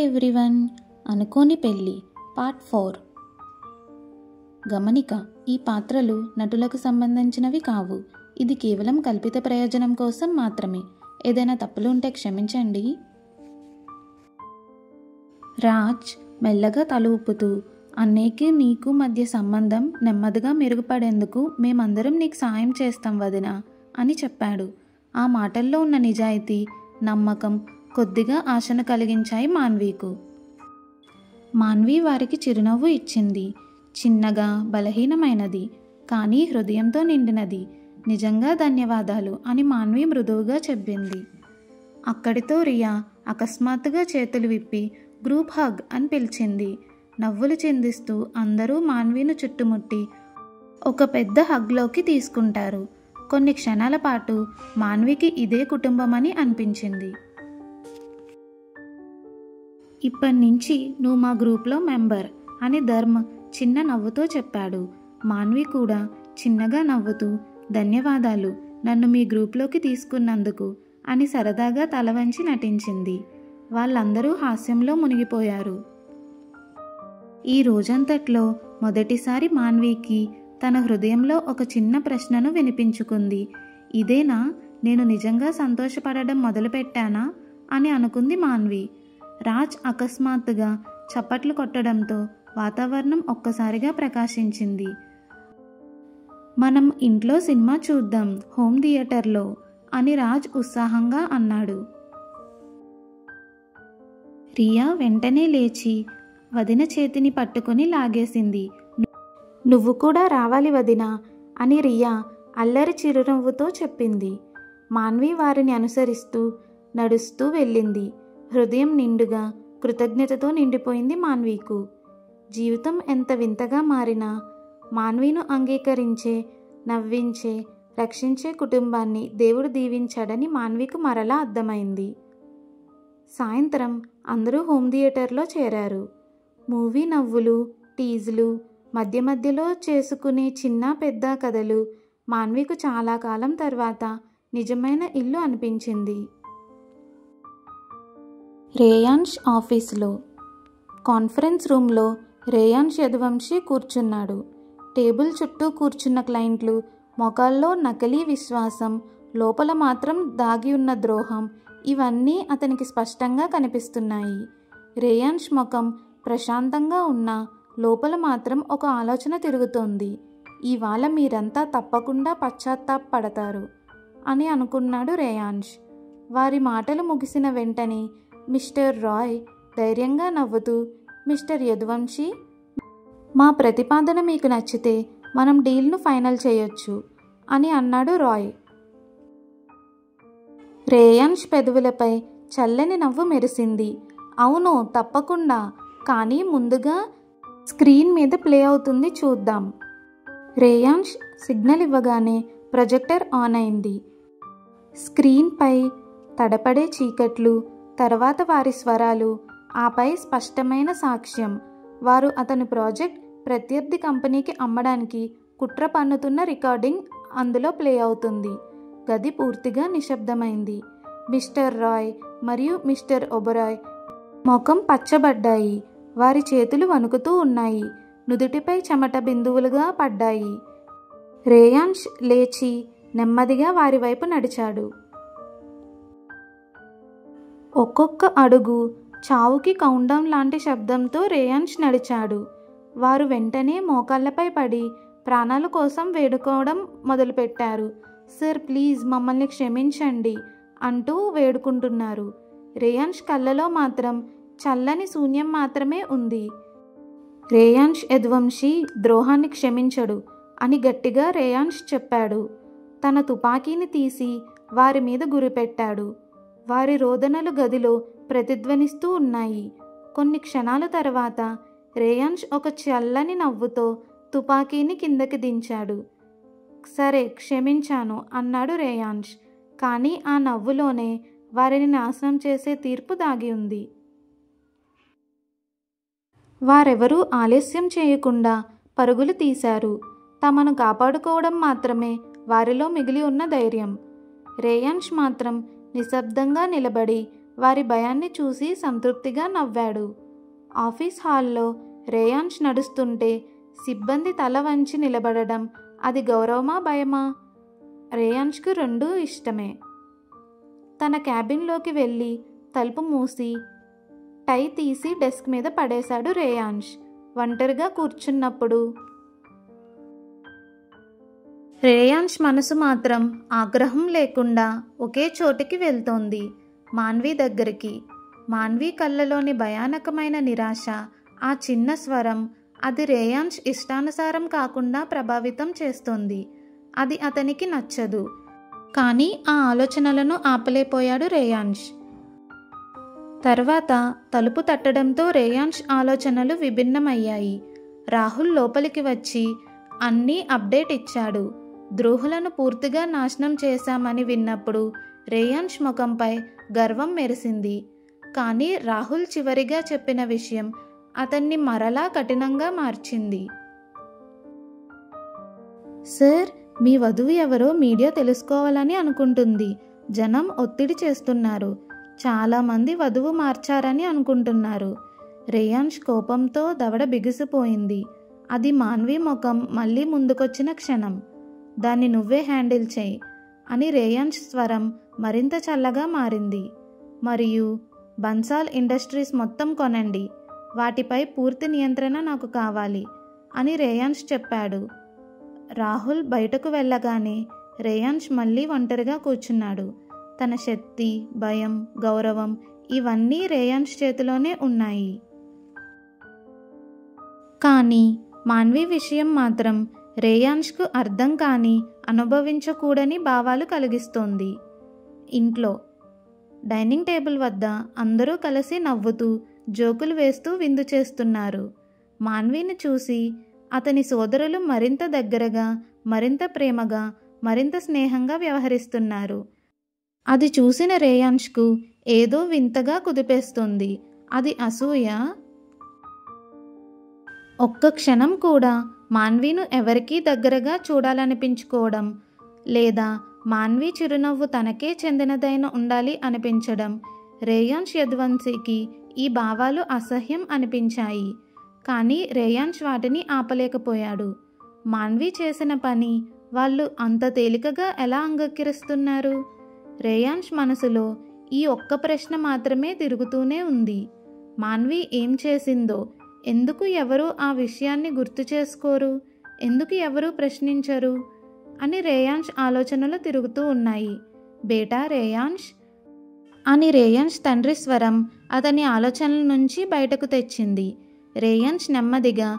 Everyone, అనుకోని పెళ్ళి part 4. గమనిక: ఈ పాత్రలు నటులకు సంబంధించినవి కావు. ఇది కేవలం కల్పిత ప్రయోజనం కోసం మాత్రమే. ఏదైనా తప్పులు ఉంటే క్షమించండి. రాజ్ మెల్లగా తల ఊపుతూ, అన్నయ్యకి నీకు మధ్య సంబంధం నెమ్మదిగా మెరుగుపడేందుకు మేమందరం నీకు సాయం చేస్తాం వదినా అని చెప్పాడు. ఆ మాటల్లో ఉన్న నిజాయితీ, నమ్మకం కొద్దిగా ఆశను కలిగించాయి మాన్వీకు. మాన్వి వారికి చిరునవ్వు ఇచ్చింది. చిన్నగా, బలహీనమైనది, కానీ హృదయంతో నిండినది. నిజంగా ధన్యవాదాలు అని మాన్వి మృదువుగా చెప్పింది. అక్కడితో రియా అకస్మాత్తుగా చేతులు విప్పి గ్రూప్ హగ్ అని పిలిచింది. నవ్వులు చిందిస్తూ అందరూ మాన్వీను చుట్టుముట్టి ఒక పెద్ద హగ్లోకి తీసుకుంటారు. కొన్ని క్షణాల పాటు మాన్వికి ఇదే కుటుంబమని అనిపించింది. ఇప్పటి నుంచి నువ్వు మా గ్రూప్లో మెంబర్ అని ధర్మ్ చిన్న నవ్వుతో చెప్పాడు. మాన్వి కూడా చిన్నగా నవ్వుతూ, ధన్యవాదాలు నన్ను మీ గ్రూప్లోకి తీసుకున్నందుకు అని సరదాగా తల వంచి నటించింది. వాళ్ళందరూ హాస్యంలో మునిగిపోయారు. ఈ రోజంతట్లో మొదటిసారి మాన్వికి తన హృదయంలో ఒక చిన్న ప్రశ్నను వినిపించుకుంది. ఇదేనా నేను నిజంగా సంతోషపడడం మొదలుపెట్టానా అని అనుకుంది మాన్వి. రాజ్ అకస్మాత్తుగా చప్పట్లు కొట్టడంతో వాతావరణం ఒక్కసారిగా ప్రకాశించింది. మనం ఇంట్లో సినిమా చూద్దాం హోమ్ థియేటర్లో అని రాజ్ ఉత్సాహంగా అన్నాడు. రియా వెంటనే లేచి వదిన చేతిని పట్టుకుని లాగేసింది. నువ్వు కూడా రావాలి వదినా అని రియా అల్లరి చిరునవ్వుతో చెప్పింది. మాన్వి వారిని అనుసరిస్తూ నడుస్తూ వెళ్ళింది. హృదయం నిండుగా కృతజ్ఞతతో నిండిపోయింది మాన్వీకు. జీవితం ఎంత వింతగా మారినా మాన్వీను అంగీకరించే, నవ్వించే, రక్షించే కుటుంబాన్ని దేవుడు దీవించాడని మాన్వీకు మరలా అర్థమైంది. సాయంత్రం అందరూ హోమ్ థియేటర్లో చేరారు. మూవీ నవ్వులు, టీజులు, మధ్య మధ్యలో చేసుకునే చిన్న పెద్ద కథలు మాన్వీకు చాలా కాలం తర్వాత నిజమైన ఇల్లు అనిపించింది. రేయాన్ష్ ఆఫీసులో కాన్ఫరెన్స్ రూమ్లో రేయాన్ష్ యదువంశీ కూర్చున్నాడు. టేబుల్ చుట్టూ కూర్చున్న క్లయింట్లు మొఖాల్లో నకిలీ విశ్వాసం, లోపల మాత్రం దాగి ఉన్న ద్రోహం ఇవన్నీ అతనికి స్పష్టంగా కనిపిస్తున్నాయి. రేయాన్ష్ ముఖం ప్రశాంతంగా ఉన్నా లోపల మాత్రం ఒక ఆలోచన తిరుగుతోంది. ఇవాళ మీరంతా తప్పకుండా పశ్చాత్తాపపడతారు అని అనుకున్నాడు రేయాన్ష్. వారి మాటలు ముగిసిన వెంటనే మిస్టర్ రాయ్ ధైర్యంగా నవ్వుతూ, మిస్టర్ యదువంశీ, మా ప్రతిపాదన మీకు నచ్చితే మనం డీల్ను ఫైనల్ చేయొచ్చు అని అన్నాడు రాయ్. రేయాన్ష్ పెదవులపై చల్లని నవ్వు మెరిసింది. అవును, తప్పకుండా, కానీ ముందుగా స్క్రీన్ మీద ప్లే అవుతుంది చూద్దాం. రేయాన్ష్ సిగ్నల్ ఇవ్వగానే ప్రొజెక్టర్ ఆన్ అయింది. స్క్రీన్పై తడపడే చీకట్లు, తర్వాత వారి స్వరాలు, ఆపై స్పష్టమైన సాక్ష్యం. వారు అతని ప్రాజెక్ట్ ప్రత్యర్థి కంపెనీకి అమ్మడానికి కుట్ర పన్నుతున్న రికార్డింగ్ అందులో ప్లే అవుతుంది. గది పూర్తిగా నిశ్శబ్దమైంది. మిస్టర్ రాయ్ మరియు మిస్టర్ ఒబరాయ్ ముఖం పచ్చబడ్డాయి. వారి చేతులు వణుకుతూ ఉన్నాయి. నుదుటిపై చెమట బిందువులుగా పడ్డాయి. రేయాన్ష్ లేచి నెమ్మదిగా వారి వైపు నడిచాడు. ఒక్కొక్క అడుగు చావుకి కౌంటౌన్ లాంటి శబ్దంతో రేయాన్ష్ నడిచాడు. వారు వెంటనే మోకాళ్లపై పడి ప్రాణాల కోసం వేడుకోవడం మొదలుపెట్టారు. సార్ ప్లీజ్ మమ్మల్ని క్షమించండి అంటూ వేడుకుంటున్నారు. రేయాన్ష్ కళ్ళలో మాత్రం చల్లని శూన్యం మాత్రమే ఉంది. రేయాన్ష్ యదువంశీ ద్రోహాన్ని క్షమించడు అని గట్టిగా రేయాన్ష్ చెప్పాడు. తన తుపాకీని తీసి వారి మీద గురిపెట్టాడు. వారి రోదనలు గదిలో ప్రతిధ్వనిస్తూ ఉన్నాయి. కొన్ని క్షణాల తర్వాత రేయాన్ష్ ఒక చల్లని నవ్వుతో తుపాకీని కిందకి దించాడు. సరే, క్షమించాను అన్నాడు రేయాన్ష్. కానీ ఆ నవ్వులోనే వారిని నాశనం చేసే తీర్పు దాగి ఉంది. వారెవరూ ఆలస్యం చేయకుండా పరుగులు తీశారు. తమను కాపాడుకోవడం మాత్రమే వారిలో మిగిలి ఉన్న ధైర్యం. రేయాన్ష్ మాత్రం నిశ్శబ్దంగా నిలబడి వారి భయాన్ని చూసి సంతృప్తిగా నవ్వాడు. ఆఫీస్ హాల్లో రేయాన్ష్ నడుస్తుంటే సిబ్బంది తల వంచి నిలబడడం అది గౌరవమా భయమా? రేయాన్ష్కు రెండూ ఇష్టమే. తన క్యాబిన్లోకి వెళ్ళి తలుపు మూసి టై తీసి డెస్క్ మీద పడేశాడు రేయాన్ష్. ఒంటరిగా కూర్చున్నప్పుడు రేయాన్ష్ మనసు మాత్రం ఆగ్రహం లేకుండా ఒకే చోటికి వెళ్తోంది, మాన్వి దగ్గరికి. మాన్వి కళ్ళలోని భయానకమైన నిరాశ, ఆ చిన్న స్వరం, అది రేయాన్ష్ ఇష్టానుసారం కాకుండా ప్రభావితం చేస్తోంది. అది అతనికి నచ్చదు. కానీ ఆ ఆలోచనలను ఆపలేకపోయాడు రేయాన్ష్. తర్వాత తలుపు తట్టడంతో రేయాన్ష్ ఆలోచనలు విభిన్నమయ్యాయి. రాహుల్ లోపలికి వచ్చి అన్నీ అప్డేట్ ఇచ్చాడు. ద్రోహులను పూర్తిగా నాశనం చేశామని విన్నప్పుడు రేయాన్ష్ ముఖంపై గర్వం మెరిసింది. కానీ రాహుల్ చివరిగా చెప్పిన విషయం అతన్ని మరలా కఠినంగా మార్చింది. సార్, మీ వధువు ఎవరో మీడియా తెలుసుకోవాలని అనుకుంటుంది. జనం ఒత్తిడి చేస్తున్నారు. చాలామంది వధువు మార్చారని అనుకుంటున్నారు. రేయాన్ష్ కోపంతో దవడ బిగిసిపోయింది. అది మాన్వి ముఖం మళ్ళీ ముందుకొచ్చిన క్షణం. దాన్ని నువ్వే హ్యాండిల్ చేయి అని రేయాన్ష్ స్వరం మరింత చల్లగా మారింది. మరియు బన్సాల్ ఇండస్ట్రీస్ మొత్తం కొనండి, వాటిపై పూర్తి నియంత్రణ నాకు కావాలి అని రేయాన్ష్ చెప్పాడు. రాహుల్ బయటకు వెళ్ళగానే రేయాన్ష్ మళ్ళీ ఒంటరిగా కూర్చున్నాడు. తన శక్తి, భయం, గౌరవం ఇవన్నీ రేయాన్ష్ చేతిలోనే ఉన్నాయి. కానీ మాన్వి విషయం మాత్రం రేయాన్ష్కు అర్థం కాని, అనుభవించకూడని భావాలు కలిగిస్తోంది. ఇంట్లో డైనింగ్ టేబుల్ వద్ద అందరూ కలిసి నవ్వుతూ జోకులు వేస్తూ విందు చేస్తున్నారు. మాన్విని చూసి అతని సోదరులు మరింత దగ్గరగా, మరింత ప్రేమగా, మరింత స్నేహంగా వ్యవహరిస్తున్నారు. అది చూసిన రేయాన్ష్కు ఏదో వింతగా కుదిపేస్తుంది. అది అసూయ? ఒక్క క్షణం కూడా మాన్విను ఎవరికీ దగ్గరగా చూడాలనిపించుకోవడం, లేదా మాన్వి చిరునవ్వు తనకే చెందినదైన ఉండాలి అనిపించడం. రేయాన్ష్ యదువంశీకి ఈ భావాలు అసహ్యం అనిపించాయి. కానీ రేయాన్ష్ వాటిని ఆపలేకపోయాడు. మాన్వి చేసిన పని వాళ్ళు అంత తేలికగా ఎలా అంగీకరిస్తున్నారు? రేయాన్ష్ మనసులో ఈ ఒక్క ప్రశ్న మాత్రమే తిరుగుతూనే ఉంది. మాన్వి ఏం చేసిందో ఎందుకు ఎవరూ ఆ విషయాన్ని గుర్తు చేసుకోరు? ఎందుకు ఎవరూ ప్రశ్నించరు అని రేయాన్ష్ ఆలోచనలు తిరుగుతూ ఉన్నాయి. బేటా రేయాన్ష్ అని రేయాన్ష్ తండ్రి స్వరం అతని ఆలోచనల నుంచి బయటకు తెచ్చింది. రేయాన్ష్ నెమ్మదిగా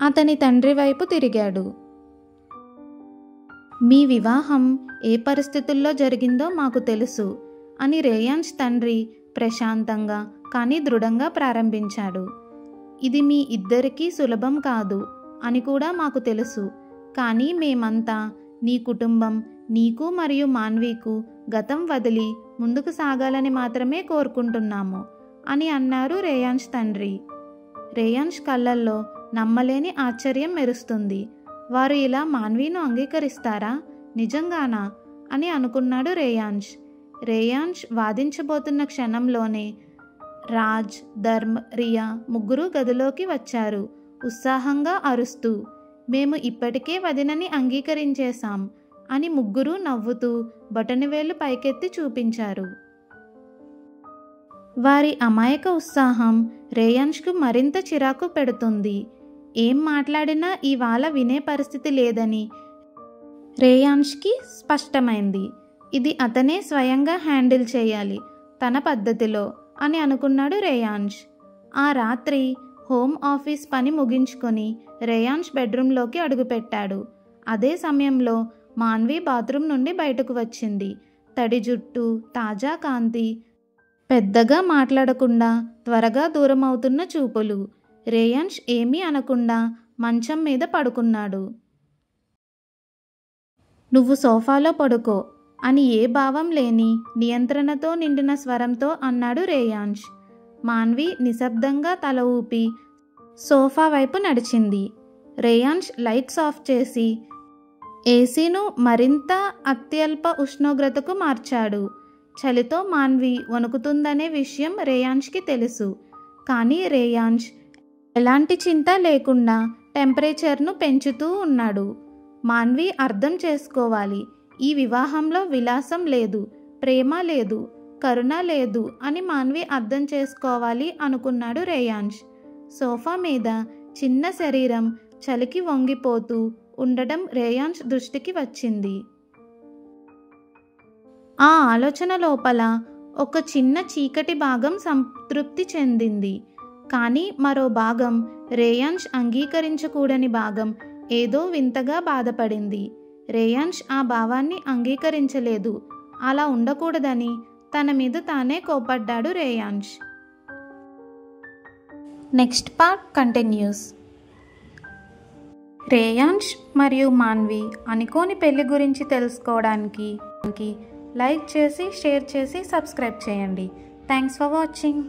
అతని తండ్రి వైపు తిరిగాడు. మీ వివాహం ఏ పరిస్థితుల్లో జరిగిందో మాకు తెలుసు అని రేయాన్ష్ తండ్రి ప్రశాంతంగా కానీ దృఢంగా ప్రారంభించాడు. ఇది మీ ఇద్దరికీ సులభం కాదు అని కూడా మాకు తెలుసు. కానీ మేమంతా నీ కుటుంబం, నీకు మరియు మాన్వీకు గతం వదిలి ముందుకు సాగాలని మాత్రమే కోరుకుంటున్నాము అని అన్నారు రేయాన్ష్ తండ్రి. రేయాన్ష్ కళ్ళల్లో నమ్మలేని ఆశ్చర్యం మెరుస్తుంది. వారు ఇలా మాన్వీను అంగీకరిస్తారా? నిజంగానా అని అనుకున్నాడు రేయాన్ష్. రేయాన్ష్ వాదించబోతున్న క్షణంలోనే రాజ్, ధర్మ్, రియా ముగ్గురు గదిలోకి వచ్చారు, ఉత్సాహంగా అరుస్తూ. మేము ఇప్పటికే వదినని అంగీకరించేశాం అని ముగ్గురు నవ్వుతూ బొటనవేళ్లు పైకెత్తి చూపించారు. వారి అమాయక ఉత్సాహం రేయాన్ష్కు మరింత చిరాకు పెడుతుంది. ఏం మాట్లాడినా ఇవాళ వినే పరిస్థితి లేదని రేయాన్ష్కి స్పష్టమైంది. ఇది అతనే స్వయంగా హ్యాండిల్ చేయాలి తన పద్ధతిలో అని అనుకున్నాడు రేయాన్ష్. ఆ రాత్రి హోమ్ ఆఫీస్ పని ముగించుకొని రేయాన్ష్ బెడ్రూమ్లోకి అడుగుపెట్టాడు. అదే సమయంలో మాన్వి బాత్రూమ్ నుండి బయటకు వచ్చింది. తడి జుట్టు, తాజా కాంతి, పెద్దగా మాట్లాడకుండా త్వరగా దూరం అవుతున్న చూపులు. రేయాన్ష్ ఏమీ అనకుండా మంచం మీద పడుకున్నాడు. నువ్వు సోఫాలో పడుకో అని ఏ భావం లేని నియంత్రణతో నిండిన స్వరంతో అన్నాడు రేయాన్ష్. మాన్వి నిశ్శబ్దంగా తల ఊపి సోఫా వైపు నడిచింది. రేయాన్ష్ లైట్స్ ఆఫ్ చేసి ఏసీను మరింత అత్యల్ప ఉష్ణోగ్రతకు మార్చాడు. చలితో మాన్వి వణుకుతుందనే విషయం రేయాన్ష్కి తెలుసు. కానీ రేయాన్ష్ ఎలాంటి చింత లేకుండా టెంపరేచర్ను పెంచుతూ ఉన్నాడు. మాన్వి అర్థం చేసుకోవాలి, ఈ వివాహంలో విలాసం లేదు, ప్రేమ లేదు, కరుణ లేదు అని మాన్వి అర్థం చేసుకోవాలి అనుకున్నాడు రేయాన్ష్. సోఫా మీద చిన్న శరీరం చలికి వంగిపోతూ ఉండడం రేయాన్ష్ దృష్టికి వచ్చింది. ఆ ఆలోచన లోపల ఒక చిన్న చీకటి భాగం సంతృప్తి చెందింది. కానీ మరో భాగం, రేయాన్ష్ అంగీకరించకూడని భాగం ఏదో వింతగా బాధపడింది. రేయాన్ష్ ఆ భావాన్ని అంగీకరించలేదు. అలా ఉండకూడదని తన మీద తానే కోపడ్డాడు Reyansh. Next part continues. Reyansh మరియు మాన్వి అనుకోని పెళ్లి గురించి తెలుసుకోవడానికి లైక్ చేసి, షేర్ చేసి, సబ్స్క్రైబ్ చేయండి. Thanks for watching.